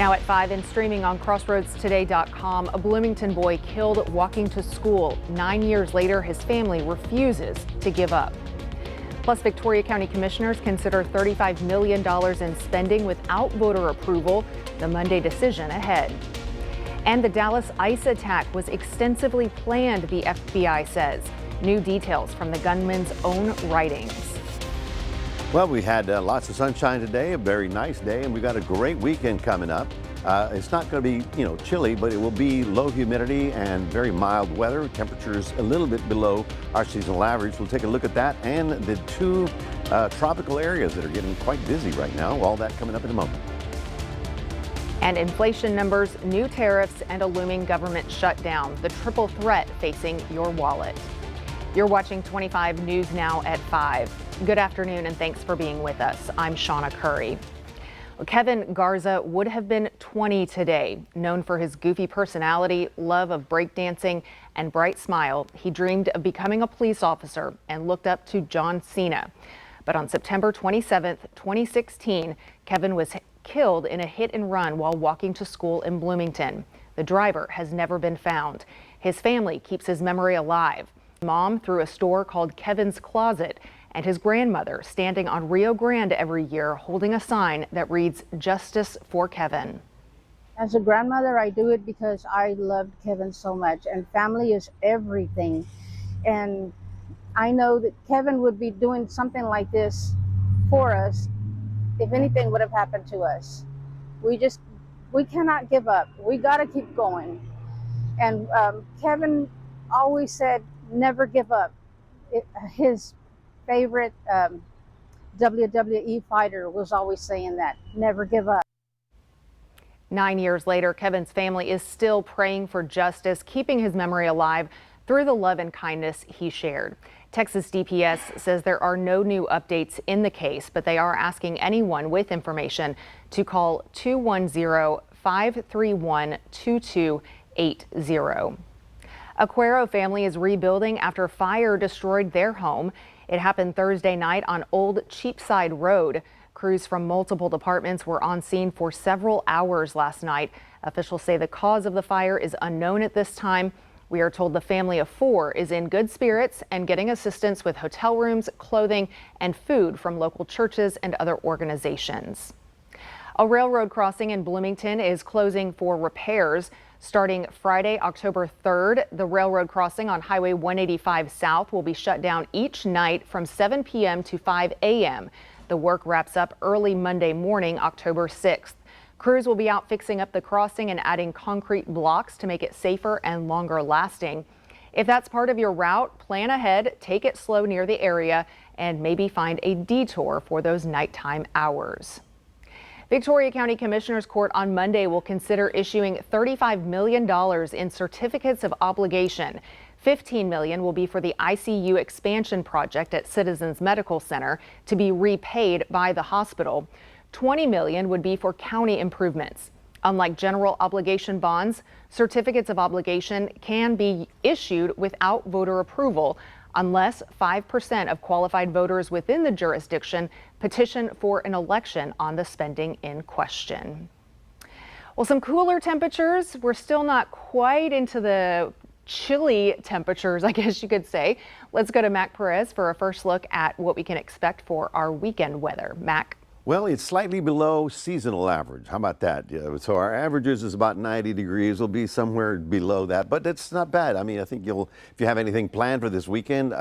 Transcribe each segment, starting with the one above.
Now at 5 and streaming on crossroadstoday.com, a Bloomington boy killed walking to school. 9 years later, his family refuses to give up. Plus, Victoria County commissioners consider $35 million in spending without voter approval. The Monday decision ahead. And the Dallas ICE attack was extensively planned, the FBI says. New details from the gunman's own writings. Well, we had lots of sunshine today, a very nice day, and we got a great weekend coming up. It's not going to be, chilly, but it will be low humidity and very mild weather. Temperatures a little bit below our seasonal average. We'll take a look at that and the two tropical areas that are getting quite busy right now. All that coming up in a moment. And inflation numbers, new tariffs, and a looming government shutdown. The triple threat facing your wallet. You're watching 25 News Now at 5. Good afternoon and thanks for being with us. I'm Shauna Curry. Kevin Garza would have been 20 today. Known for his goofy personality, love of breakdancing, and bright smile, he dreamed of becoming a police officer and looked up to John Cena. But on September 27, 2016, Kevin was killed in a hit and run while walking to school in Bloomington. The driver has never been found. His family keeps his memory alive. Mom through a store called Kevin's Closet, and his grandmother standing on Rio Grande every year holding a sign that reads "Justice for Kevin." As a grandmother, I do it because I loved Kevin so much, and family is everything. And I know that Kevin would be doing something like this for us if anything would have happened to us. We cannot give up. We got to keep going. And Kevin always said, never give up. His favorite WWE fighter was always saying that, never give up. 9 years later, Kevin's family is still praying for justice, keeping his memory alive through the love and kindness he shared. Texas DPS says there are no new updates in the case, but they are asking anyone with information to call 210-531-2280. A Cuero family is rebuilding after fire destroyed their home. It happened Thursday night on Old Cheapside Road. Crews from multiple departments were on scene for several hours last night. Officials say the cause of the fire is unknown at this time. We are told the family of 4 is in good spirits and getting assistance with hotel rooms, clothing, and food from local churches and other organizations. A railroad crossing in Bloomington is closing for repairs. Starting Friday, October 3rd, the railroad crossing on Highway 185 South will be shut down each night from 7 p.m. to 5 a.m. The work wraps up early Monday morning, October 6th. Crews will be out fixing up the crossing and adding concrete blocks to make it safer and longer lasting. If that's part of your route, plan ahead, take it slow near the area, and maybe find a detour for those nighttime hours. Victoria County Commissioners Court on Monday will consider issuing $35 million in certificates of obligation. $15 million will be for the ICU expansion project at Citizens Medical Center to be repaid by the hospital. $20 million would be for county improvements. Unlike general obligation bonds, certificates of obligation can be issued without voter approval unless 5% of qualified voters within the jurisdiction petition for an election on the spending in question. Well, some cooler temperatures. We're still not quite into the chilly temperatures, I guess you could say. Let's go to Mac Perez for a first look at what we can expect for our weekend weather. Mac. Well, it's slightly below seasonal average. How about that? So our averages is about 90 degrees. We'll be somewhere below that, but that's not bad. I mean, I think if you have anything planned for this weekend,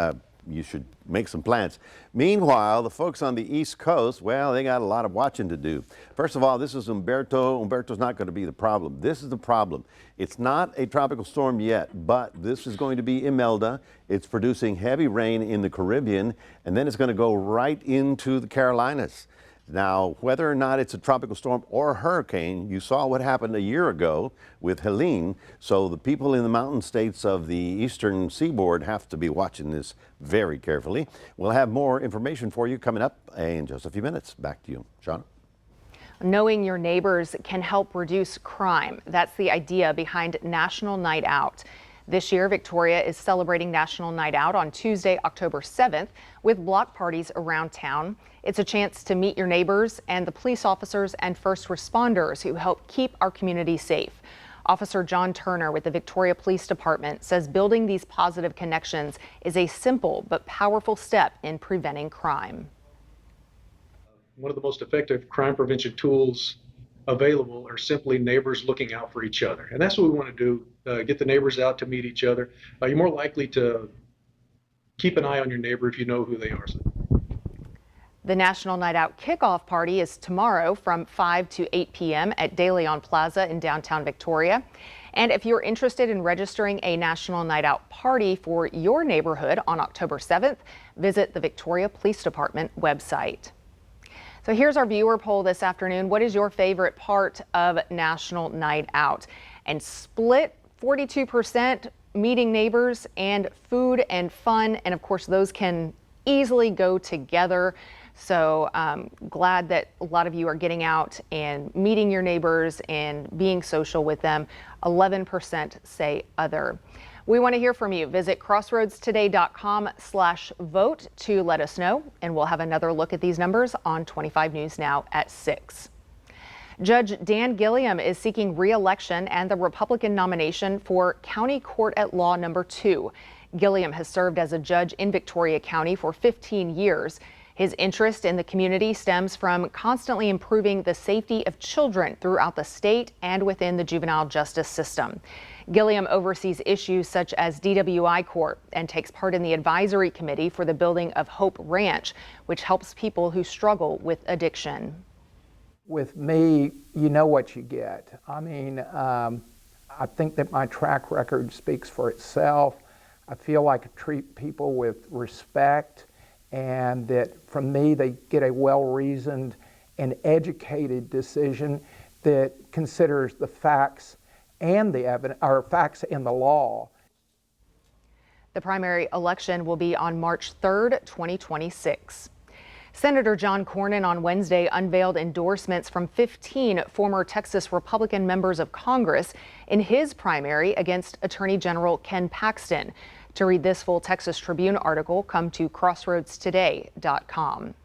you should make some plans. Meanwhile, the folks on the East Coast, well, they got a lot of watching to do. First of all, this is Humberto. Humberto's not going to be the problem. This is the problem. It's not a tropical storm yet, but this is going to be Imelda. It's producing heavy rain in the Caribbean, and then it's going to go right into the Carolinas. Now, whether or not it's a tropical storm or a hurricane, you saw what happened a year ago with Helene. So the people in the mountain states of the eastern seaboard have to be watching this very carefully. We'll have more information for you coming up in just a few minutes. Back to you, Shauna. Knowing your neighbors can help reduce crime. That's the idea behind National Night Out. This year, Victoria is celebrating National Night Out on Tuesday, October 7th, with block parties around town. It's a chance to meet your neighbors and the police officers and first responders who help keep our community safe. Officer John Turner with the Victoria Police Department says building these positive connections is a simple but powerful step in preventing crime. One of the most effective crime prevention tools available are simply neighbors looking out for each other. And that's what we want to do, get the neighbors out to meet each other. You're more likely to keep an eye on your neighbor if you know who they are. The National Night Out kickoff party is tomorrow from 5 to 8 p.m. at De Leon Plaza in downtown Victoria. And if you're interested in registering a National Night Out party for your neighborhood on October 7th, visit the Victoria Police Department website. So here's our viewer poll this afternoon. What is your favorite part of National Night Out? And split 42% meeting neighbors and food and fun. And of course, those can easily go together. So glad that a lot of you are getting out and meeting your neighbors and being social with them. 11% say other. We want to hear from you. Visit crossroadstoday.com/vote to let us know, and we'll have another look at these numbers on 25 News Now at 6. Judge Dan Gilliam is seeking re-election and the Republican nomination for County Court at Law number 2. Gilliam has served as a judge in Victoria County for 15 years. His interest in the community stems from constantly improving the safety of children throughout the state and within the juvenile justice system. Gilliam oversees issues such as DWI court and takes part in the advisory committee for the building of Hope Ranch, which helps people who struggle with addiction. With me, you know what you get. I mean, I think that my track record speaks for itself. I feel like I treat people with respect, and that from me they get a well-reasoned and educated decision that considers the facts and the evidence, or facts and the law. The primary election will be on March 3rd, 2026. Senator John Cornyn on Wednesday unveiled endorsements from 15 former Texas Republican members of Congress in his primary against Attorney General Ken Paxton. To read this full Texas Tribune article, come to crossroadstoday.com.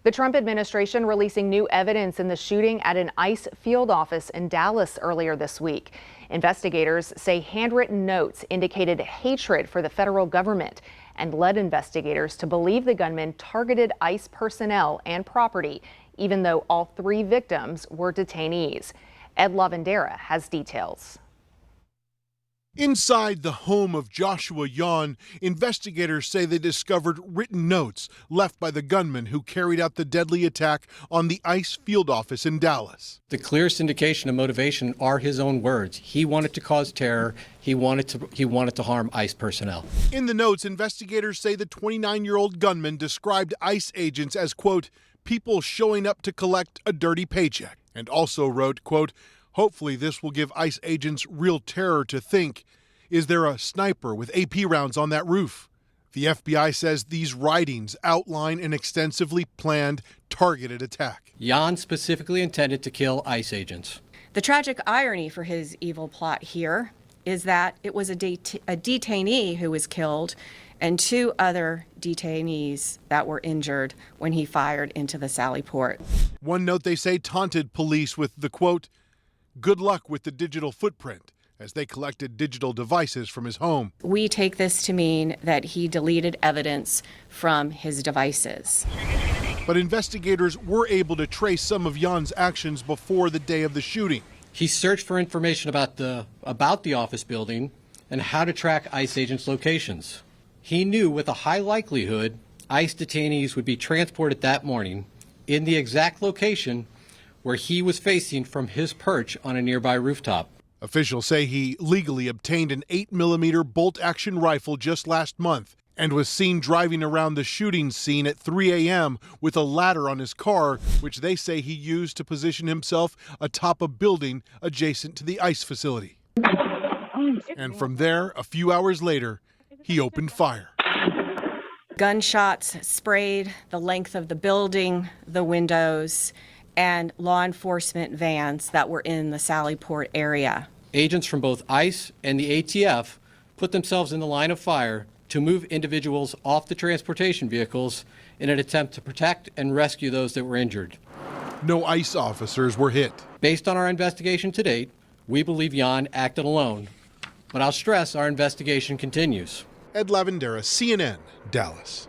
The Trump administration releasing new evidence in the shooting at an ICE field office in Dallas earlier this week. Investigators say handwritten notes indicated hatred for the federal government and led investigators to believe the gunman targeted ICE personnel and property, even though all 3 victims were detainees. Ed Lavendera has details. Inside the home of Joshua Yon, investigators say they discovered written notes left by the gunman who carried out the deadly attack on the ICE field office in Dallas. The clearest indication of motivation are his own words. He wanted to cause terror. He wanted to harm ICE personnel. In the notes, investigators say the 29-year-old gunman described ICE agents as, quote, people showing up to collect a dirty paycheck, and also wrote, quote, hopefully this will give ICE agents real terror to think. Is there a sniper with AP rounds on that roof? The FBI says these writings outline an extensively planned, targeted attack. Jan specifically intended to kill ICE agents. The tragic irony for his evil plot here is that it was a detainee who was killed and 2 other detainees that were injured when he fired into the Sally Port. One note they say taunted police with the quote, good luck with the digital footprint, as they collected digital devices from his home. We take this to mean that he deleted evidence from his devices. But investigators were able to trace some of Jan's actions before the day of the shooting. He searched for information about the office building and how to track ICE agents' locations. He knew with a high likelihood ICE detainees would be transported that morning in the exact location where he was facing from his perch on a nearby rooftop. Officials say he legally obtained an 8mm bolt-action rifle just last month and was seen driving around the shooting scene at 3 a.m. with a ladder on his car, which they say he used to position himself atop a building adjacent to the ICE facility. And from there, a few hours later, he opened fire. Gunshots sprayed the length of the building, the windows, and law enforcement vans that were in the Sally Port area. Agents from both ICE and the ATF put themselves in the line of fire to move individuals off the transportation vehicles in an attempt to protect and rescue those that were injured. No ICE officers were hit. Based on our investigation to date, we believe Jan acted alone, but I'll stress our investigation continues. Ed Lavendera, CNN, Dallas.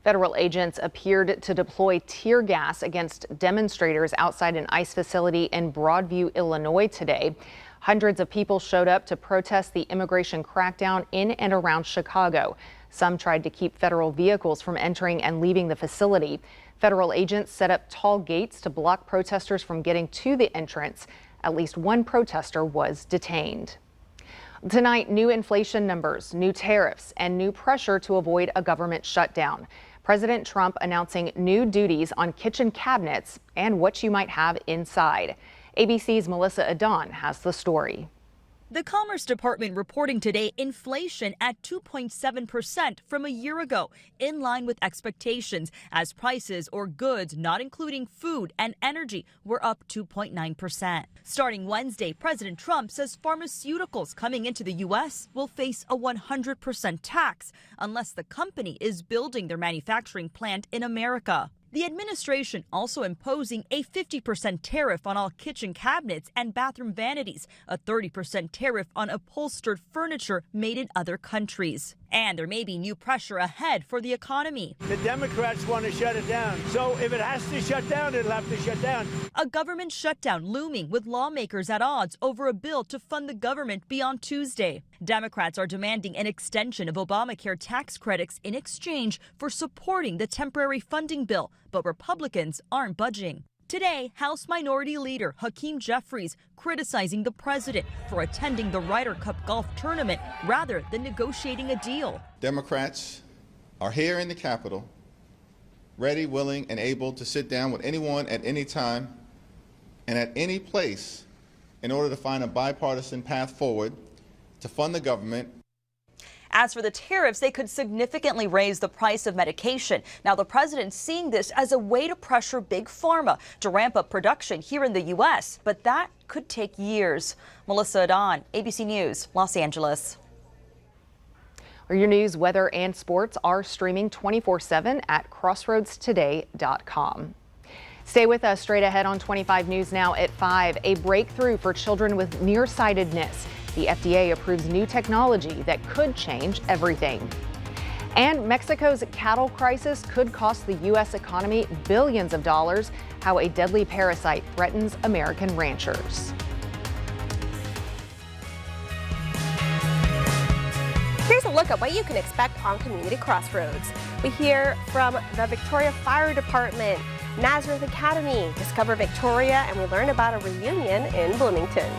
Federal agents appeared to deploy tear gas against demonstrators outside an ICE facility in Broadview, Illinois today. Hundreds of people showed up to protest the immigration crackdown in and around Chicago. Some tried to keep federal vehicles from entering and leaving the facility. Federal agents set up tall gates to block protesters from getting to the entrance. At least one protester was detained. Tonight, new inflation numbers, new tariffs, and new pressure to avoid a government shutdown. President Trump announcing new duties on kitchen cabinets and what you might have inside. ABC's Melissa Adon has the story. The Commerce Department reporting today inflation at 2.7% from a year ago, in line with expectations, as prices or goods not including food and energy were up 2.9%. Starting Wednesday, President Trump says pharmaceuticals coming into the U.S. will face a 100% tax unless the company is building their manufacturing plant in America. The administration also imposing a 50% tariff on all kitchen cabinets and bathroom vanities, a 30% tariff on upholstered furniture made in other countries. And there may be new pressure ahead for the economy. The Democrats want to shut it down. So if it has to shut down, it'll have to shut down. A government shutdown looming with lawmakers at odds over a bill to fund the government beyond Tuesday. Democrats are demanding an extension of Obamacare tax credits in exchange for supporting the temporary funding bill, but Republicans aren't budging. Today, House Minority Leader Hakeem Jeffries criticizing the president for attending the Ryder Cup golf tournament rather than negotiating a deal. Democrats are here in the Capitol, ready, willing, and able to sit down with anyone at any time and at any place in order to find a bipartisan path forward to fund the government. As for the tariffs, they could significantly raise the price of medication. Now, the president's seeing this as a way to pressure Big Pharma to ramp up production here in the U.S., but that could take years. Melissa Adon, ABC News, Los Angeles. Your news, weather, and sports are streaming 24/7 at crossroadstoday.com. Stay with us. Straight ahead on 25 News Now at 5, a breakthrough for children with nearsightedness. The FDA approves new technology that could change everything. And Mexico's cattle crisis could cost the U.S. economy billions of dollars. How a deadly parasite threatens American ranchers. Here's a look at what you can expect on Community Crossroads. We hear from the Victoria Fire Department, Nazareth Academy, Discover Victoria, and we learn about a reunion in Bloomington.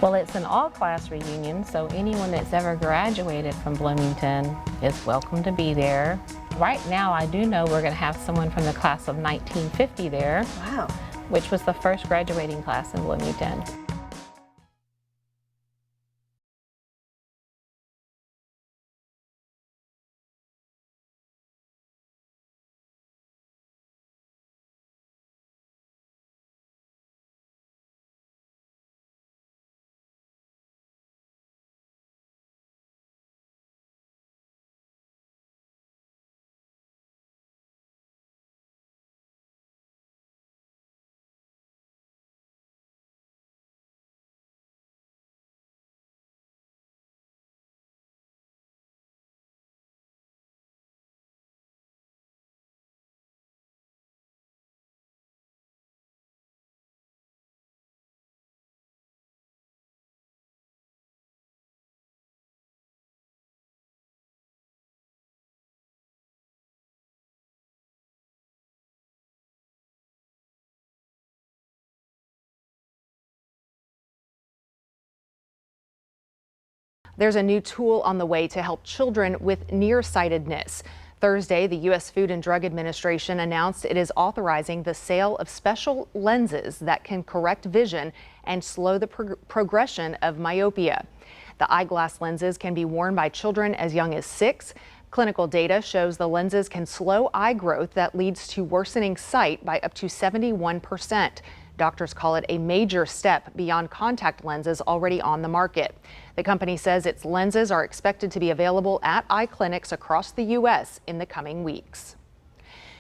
Well, it's an all-class reunion, so anyone that's ever graduated from Bloomington is welcome to be there. Right now, I do know we're going to have someone from the class of 1950 there. Wow. Which was the first graduating class in Bloomington. There's a new tool on the way to help children with nearsightedness. Thursday, the U.S. Food and Drug Administration announced it is authorizing the sale of special lenses that can correct vision and slow the progression of myopia. The eyeglass lenses can be worn by children as young as 6. Clinical data shows the lenses can slow eye growth that leads to worsening sight by up to 71%. Doctors call it a major step beyond contact lenses already on the market. The company says its lenses are expected to be available at eye clinics across the U.S. in the coming weeks.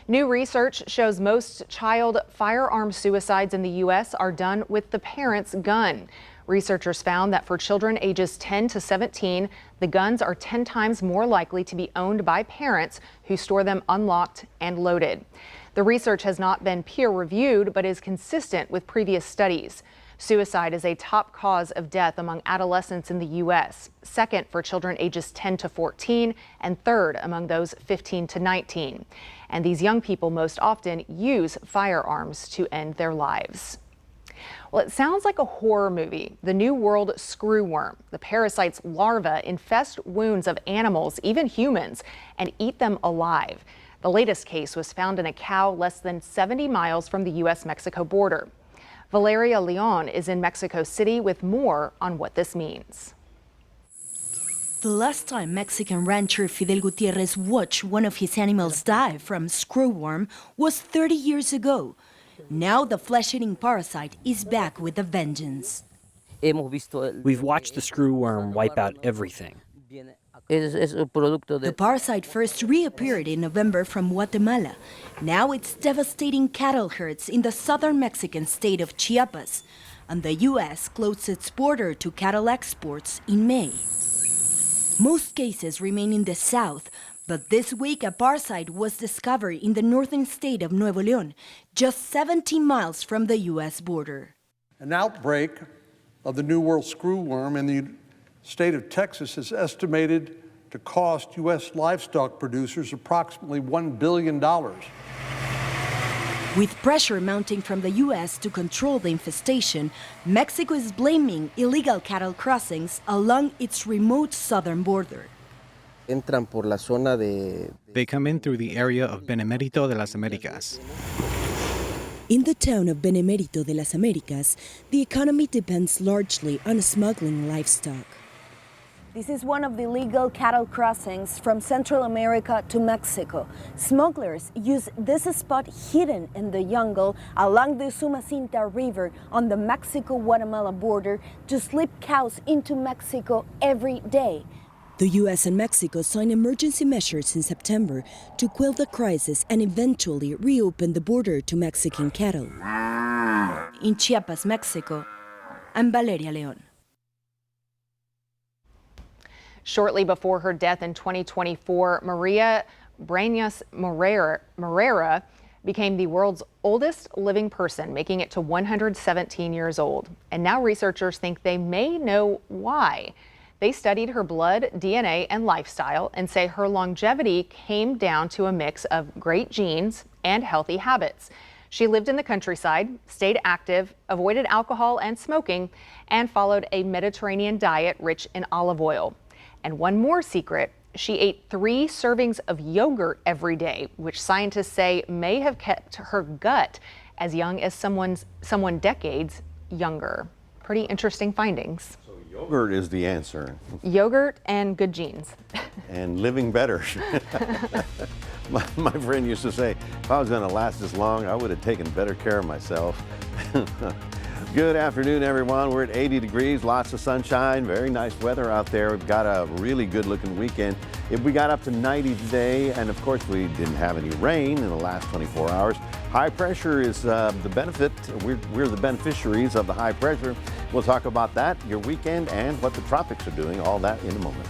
New research shows most child firearm suicides in the U.S. are done with the parent's gun. Researchers found that for children ages 10 to 17, the guns are 10 times more likely to be owned by parents who store them unlocked and loaded. The research has not been peer-reviewed, but is consistent with previous studies. Suicide is a top cause of death among adolescents in the U.S., second for children ages 10 to 14, and third among those 15 to 19. And these young people most often use firearms to end their lives. Well, it sounds like a horror movie. The New World screwworm. The parasite's larvae infest wounds of animals, even humans, and eat them alive. The latest case was found in a cow less than 70 miles from the U.S.-Mexico border. Valeria Leon is in Mexico City with more on what this means. The last time Mexican rancher Fidel Gutierrez watched one of his animals die from screwworm was 30 years ago. Now the flesh-eating parasite is back with a vengeance. We've watched the screwworm wipe out everything. The parasite first reappeared in November from Guatemala. Now it's devastating cattle herds in the southern Mexican state of Chiapas, and the U.S. closed its border to cattle exports in May. Most cases remain in the south, but this week a parasite was discovered in the northern state of Nuevo León, just 17 miles from the U.S. border. An outbreak of the New World screwworm in the state of Texas is estimated to cost U.S. livestock producers approximately $1 billion. With pressure mounting from the U.S. to control the infestation, Mexico is blaming illegal cattle crossings along its remote southern border. They come in through the area of Benemérito de las Américas. In the town of Benemérito de las Américas, the economy depends largely on smuggling livestock. This is one of the illegal cattle crossings from Central America to Mexico. Smugglers use this spot hidden in the jungle along the Sumacinta River on the Mexico-Guatemala border to slip cows into Mexico every day. The U.S. and Mexico signed emergency measures in September to quell the crisis and eventually reopen the border to Mexican cattle. In Chiapas, Mexico, I'm Valeria Leon. Shortly before her death in 2024, Maria Brañas Morera became the world's oldest living person, making it to 117 years old. And now researchers think they may know why. They studied her blood, DNA, and lifestyle and say her longevity came down to a mix of great genes and healthy habits. She lived in the countryside, stayed active, avoided alcohol and smoking, and followed a Mediterranean diet rich in olive oil. And one more secret, she ate 3 servings of yogurt every day, which scientists say may have kept her gut as young as someone decades younger. Pretty interesting findings. So yogurt is the answer. Yogurt and good genes. And living better. My friend used to say, if I was going to last this long, I would have taken better care of myself. Good afternoon, everyone. We're at 80 degrees, lots of sunshine, very nice weather out there. We've got a really good looking weekend. We got up to 90 today, and of course we didn't have any rain in the last 24 hours. High pressure is the benefit. We're the beneficiaries of the high pressure. We'll talk about that, your weekend, and what the tropics are doing, all that in a moment.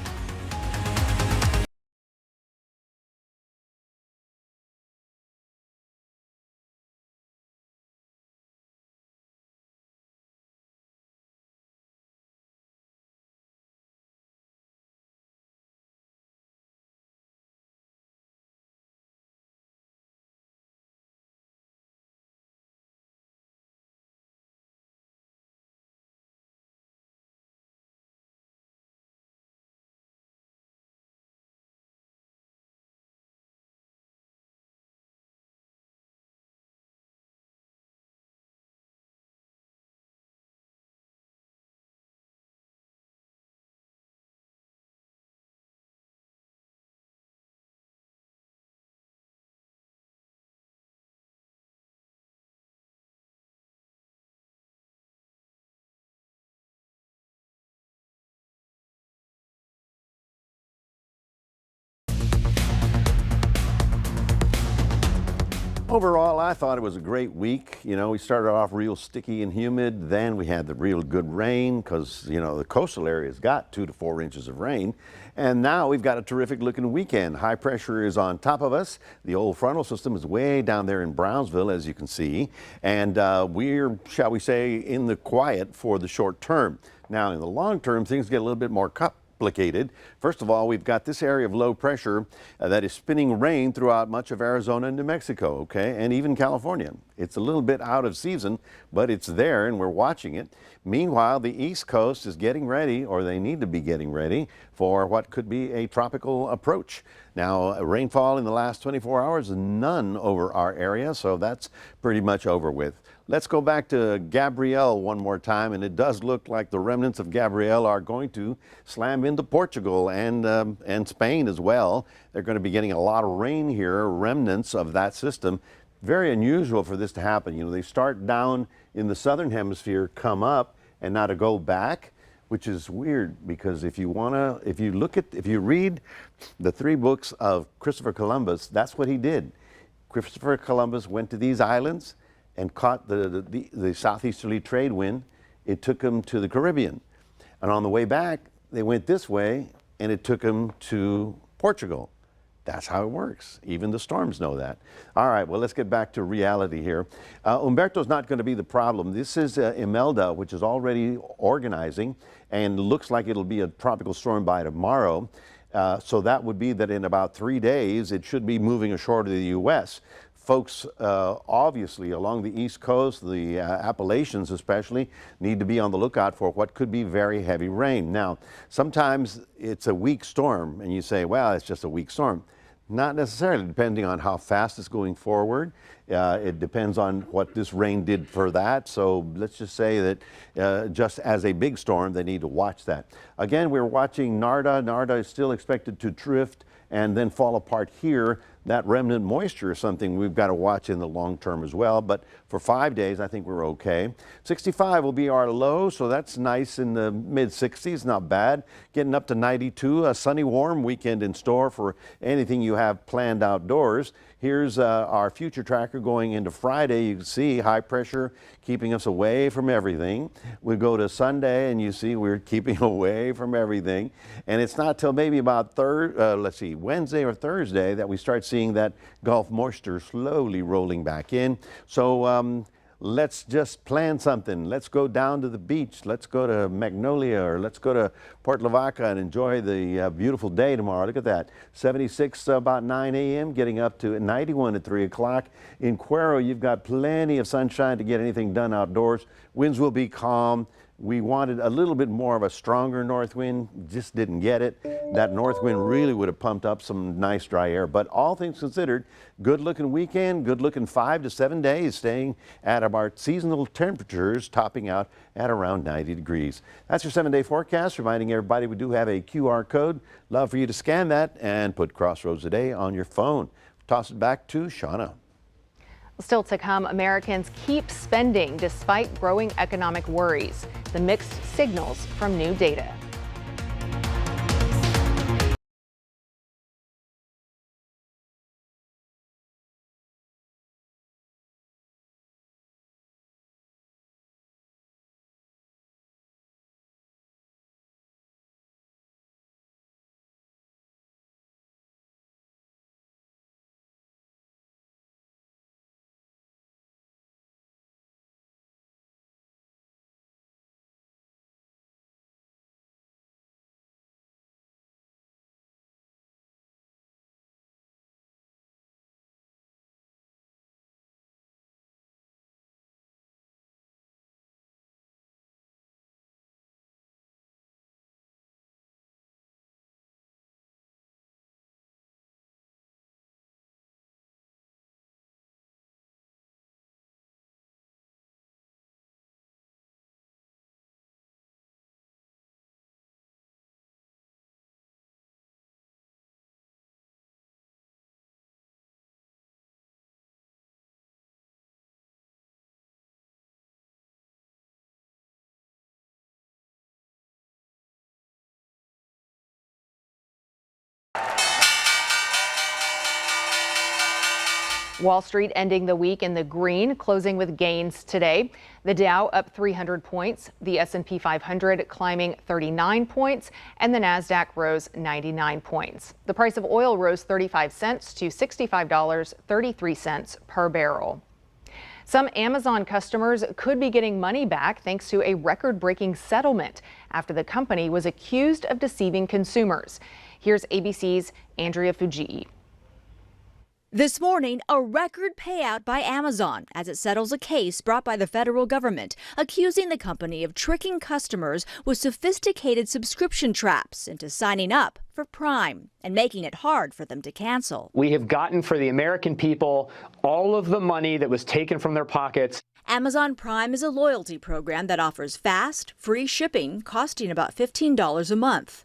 Overall, I thought it was a great week. You know, we started off real sticky and humid. Then we had the real good rain because, you know, the coastal areas got 2 to 4 inches of rain. And now we've got a terrific looking weekend. High pressure is on top of us. The old frontal system is way down there in Brownsville, as you can see. And we're, shall we say, in the quiet for the short term. Now, in the long term, things get a little bit more complicated. First of all, we've got this area of low pressure that is spinning rain throughout much of Arizona and New Mexico, okay, and even California. It's a little bit out of season, but it's there and we're watching it. Meanwhile, the East Coast is getting ready, or they need to be getting ready, for what could be a tropical approach. Now, rainfall in the last 24 hours, none over our area, so that's pretty much over with. Let's go back to Gabrielle one more time, and it does look like the remnants of Gabrielle are going to slam into Portugal and Spain as well. They're going to be getting a lot of rain here, remnants of that system. Very unusual for this to happen. You know, they start down in the southern hemisphere, come up, and now to go back, which is weird because if you read the 3 books of Christopher Columbus, that's what he did. Christopher Columbus went to these islands and caught the southeasterly trade wind. It took them to the Caribbean. And on the way back, they went this way and it took them to Portugal. That's how it works. Even the storms know that. All right, well, let's get back to reality here. Humberto's not going to be the problem. This is Imelda, which is already organizing and looks like it'll be a tropical storm by tomorrow. So that would be that in about 3 days, it should be moving ashore to the U.S. Folks, obviously, along the East Coast, the Appalachians especially, need to be on the lookout for what could be very heavy rain. Now, sometimes it's a weak storm, and you say, well, it's just a weak storm. Not necessarily, depending on how fast it's going forward. It depends on what this rain did for that. So let's just say that just as a big storm, they need to watch that. Again, we're watching Narda. Narda is still expected to drift and then fall apart here. That remnant moisture is something we've got to watch in the long term as well. But for 5 days, I think we're okay. 65 will be our low, so that's nice in the mid 60s, not bad. Getting up to 92, a sunny, warm weekend in store for anything you have planned outdoors. Here's our future tracker going into Friday. You can see high pressure keeping us away from everything. We go to Sunday and you see we're keeping away from everything. And it's not till maybe about Wednesday or Thursday that we start seeing that Gulf moisture slowly rolling back in. So let's just plan something. Let's go down to the beach. Let's go to Magnolia, or let's go to Port Lavaca and enjoy the beautiful day tomorrow. Look at that. 76 about 9 a.m., getting up to 91 at 3 o'clock. In Cuero, you've got plenty of sunshine to get anything done outdoors. Winds will be calm. We wanted a little bit more of a stronger north wind, just didn't get it. That north wind really would have pumped up some nice dry air. But all things considered, good looking weekend, good looking 5 to 7 days, staying at about seasonal temperatures, topping out at around 90 degrees. That's your 7-day forecast, reminding everybody we do have a QR code. Love for you to scan that and put Crossroads Today on your phone. Toss it back to Shauna. Still to come, Americans keep spending despite growing economic worries. The mixed signals from new data. Wall Street ending the week in the green, closing with gains today. The Dow up 300 points, the S&P 500 climbing 39 points, and the Nasdaq rose 99 points. The price of oil rose 35 cents to $65.33 per barrel. Some Amazon customers could be getting money back thanks to a record-breaking settlement after the company was accused of deceiving consumers. Here's ABC's Andrea Fujii. This morning, a record payout by Amazon as it settles a case brought by the federal government accusing the company of tricking customers with sophisticated subscription traps into signing up for Prime and making it hard for them to cancel. We have gotten for the American people all of the money that was taken from their pockets. Amazon Prime is a loyalty program that offers fast, free shipping costing about $15 a month.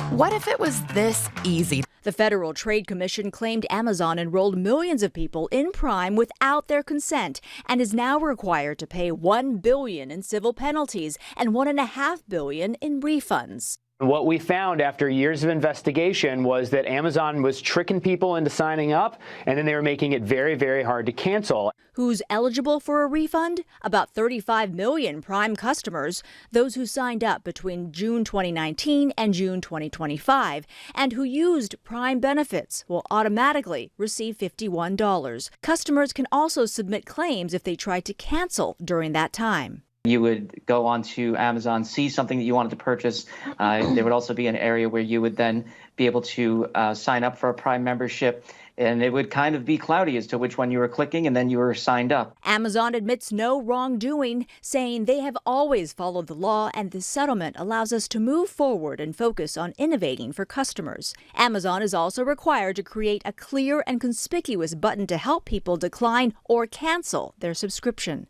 What if it was this easy? The Federal Trade Commission claimed Amazon enrolled millions of people in Prime without their consent and is now required to pay $1 billion in civil penalties and $1.5 billion in refunds. What we found after years of investigation was that Amazon was tricking people into signing up, and then they were making it very, very hard to cancel. Who's eligible for a refund? About 35 million Prime customers, those who signed up between June 2019 and June 2025, and who used Prime benefits will automatically receive $51. Customers can also submit claims if they tried to cancel during that time. You would go onto Amazon, see something that you wanted to purchase. There would also be an area where you would then be able to sign up for a Prime membership, and it would kind of be cloudy as to which one you were clicking, and then you were signed up. Amazon admits no wrongdoing, saying they have always followed the law, and this settlement allows us to move forward and focus on innovating for customers. Amazon is also required to create a clear and conspicuous button to help people decline or cancel their subscription.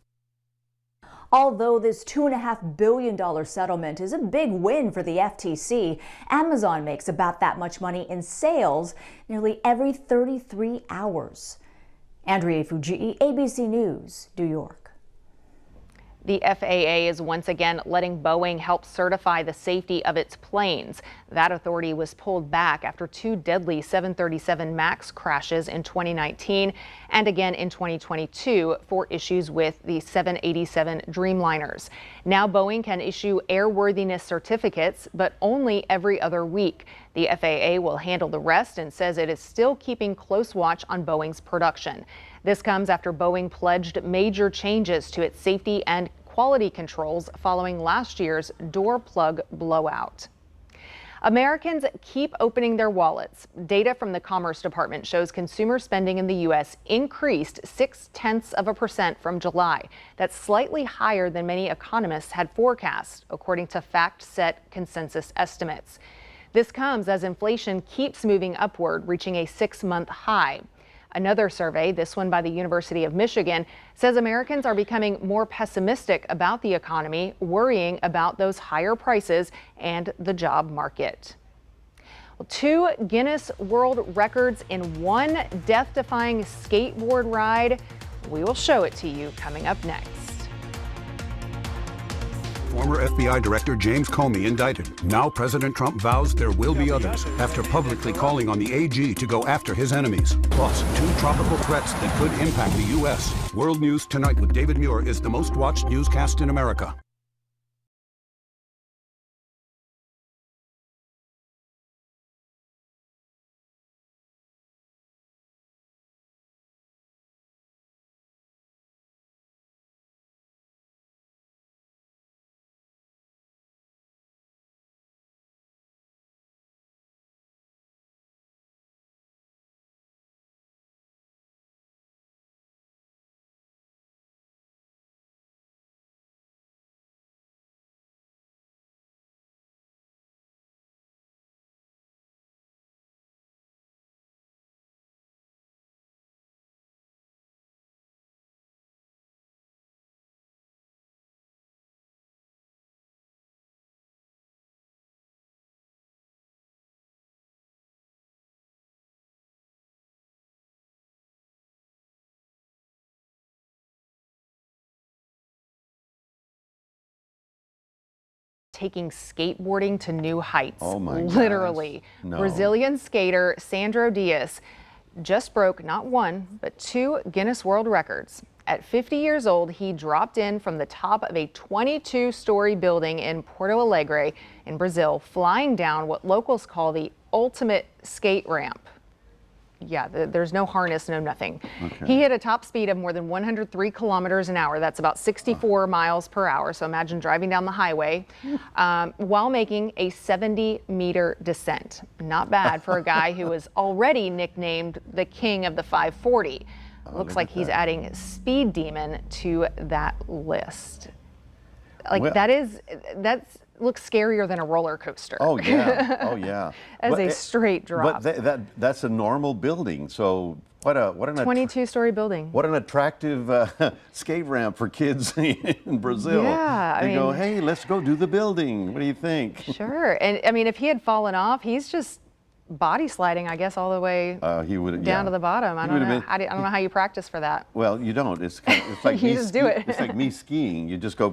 Although this $2.5 billion settlement is a big win for the FTC, Amazon makes about that much money in sales nearly every 33 hours. Andrea Fujii, ABC News, New York. The FAA is once again letting Boeing help certify the safety of its planes. That authority was pulled back after two deadly 737 MAX crashes in 2019 and again in 2022 for issues with the 787 Dreamliners. Now Boeing can issue airworthiness certificates, but only every other week. The FAA will handle the rest and says it is still keeping close watch on Boeing's production. This comes after Boeing pledged major changes to its safety and quality controls following last year's door plug blowout. Americans keep opening their wallets. Data from the Commerce Department shows consumer spending in the U.S. increased 0.6% from July. That's slightly higher than many economists had forecast, according to FactSet consensus estimates. This comes as inflation keeps moving upward, reaching a 6-month high. Another survey, this one by the University of Michigan, says Americans are becoming more pessimistic about the economy, worrying about those higher prices and the job market. Well, 2 Guinness World Records in one death-defying skateboard ride. We will show it to you coming up next. Former FBI Director James Comey indicted. Now President Trump vows there will be others after publicly calling on the AG to go after his enemies. Plus, 2 tropical threats that could impact the U.S. World News Tonight with David Muir is the most watched newscast in America. Taking skateboarding to new heights. Oh my gosh. Literally. No. Brazilian skater Sandro Dias just broke not one, but 2 Guinness World Records. At 50 years old, he dropped in from the top of a 22-story building in Porto Alegre in Brazil, flying down what locals call the ultimate skate ramp. Yeah, there's no harness, no nothing. Okay. He hit a top speed of more than 103 kilometers an hour. That's about 64 miles per hour. So imagine driving down the highway while making a 70-meter descent. Not bad for a guy who was already nicknamed the king of the 540. Looks like he's adding Speed Demon to that list. Like Well- that's looks scarier than a roller coaster. Oh yeah, oh yeah. As But a straight drop. But that's a normal building. So what an 22-story building. what an attractive skate ramp for kids in Brazil. Yeah, I they go, mean- hey, let's go do the building. What do you think? Sure. And I mean, if he had fallen off, he's just body sliding, I guess, all the way He would down to the bottom. I He don't would've know. been- I don't know how you practice for that. Well, you don't. It's like You me just do it. It's like me skiing. You just go.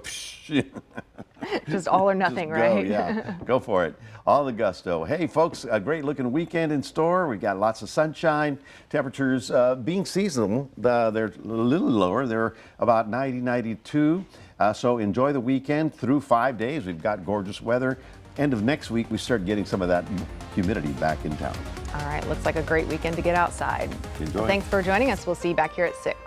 Just all or nothing, Just go, right? Yeah, go for it. All the gusto. Hey, folks, a great looking weekend in store. We've got lots of sunshine. Temperatures being seasonal, they're a little lower. They're about 90, 92. So enjoy the weekend through 5 days. We've got gorgeous weather. End of next week, we start getting some of that humidity back in town. All right. Looks like a great weekend to get outside. Enjoy. Thanks for joining us. We'll see you back here at 6.